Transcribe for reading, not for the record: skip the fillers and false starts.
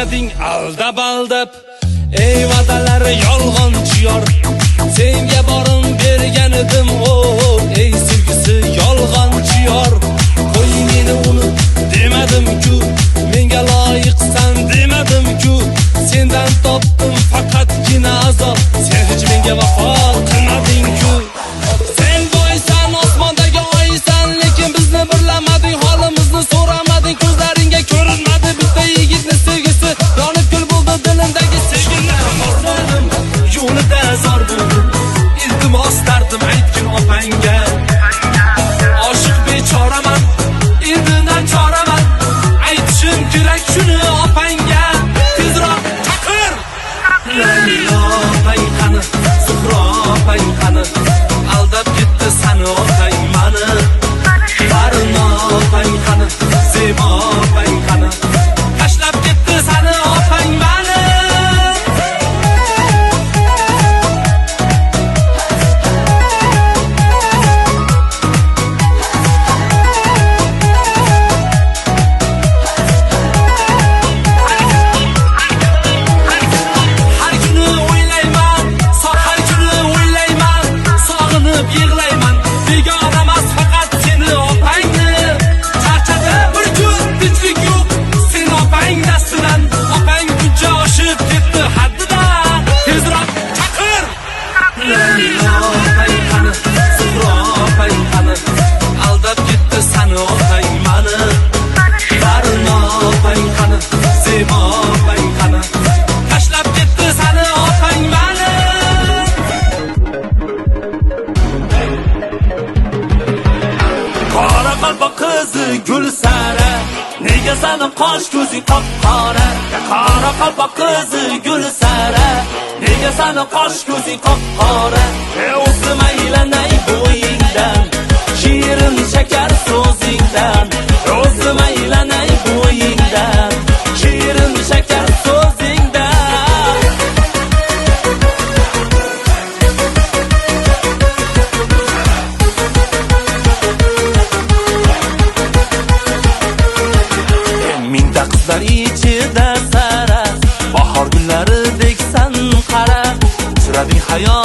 Kelding aldab ey va'dalari yolg'onchi yor. Senga borim bergan edim ey sevgisi yolg'onchi yor. Qo'y meni unut demadim-ku, menga loyiqsan demadim-ku. Sendan topdim faqatgina azob, sen hech menga vafo qilmading-ku. Sen boysan, osmondagi oysan, lekin bizni birlamading, holimizni so'ramading. Ko'zlaringga ko'rinmadi bitta yigitni sevgisi, yonib kul bo'ldi dilimdagi sevgini. Amorlarim yo'lida zor bo'ldim, iltimos dardim aytgin opangga. Oshiq bechoraman, endi nachoraman, aytishim kerak shuni opangga. Tezroq chaqir. Opang qani, Zuhro opang qani, aldab ketdi sani otang mani. Barno opang qani, Zebo opang qani, tashlab ketdi sani opang mani. Yig'layman, begonamas faqat seni opangni. Charchadim bir kun tinchlik yo'q sen opang dastidan. Opang buncha oshib ketdi haddidan. Tezroq chaqir. Opang qani, Zuhro opang qani, aldab ketdi sani opang mani. Barno opang qani, Zebo opang qani, tashlab ketdi sani opang mani. Qora qalpoq qizi Gulsara, nega sani qosh ko'zing qop-qora? Qora qalpoq qizi Gulsara, nega sani qosh ko'zing qop-qora? O'zim aylanay bo'yingdan, shirin shakar so'zingdan. O'zim aylanay bo'yingdan, shirin shakar so'zingdan. Mingta qizlar ichida sara, bahor gullaridek san qara. Surading hayot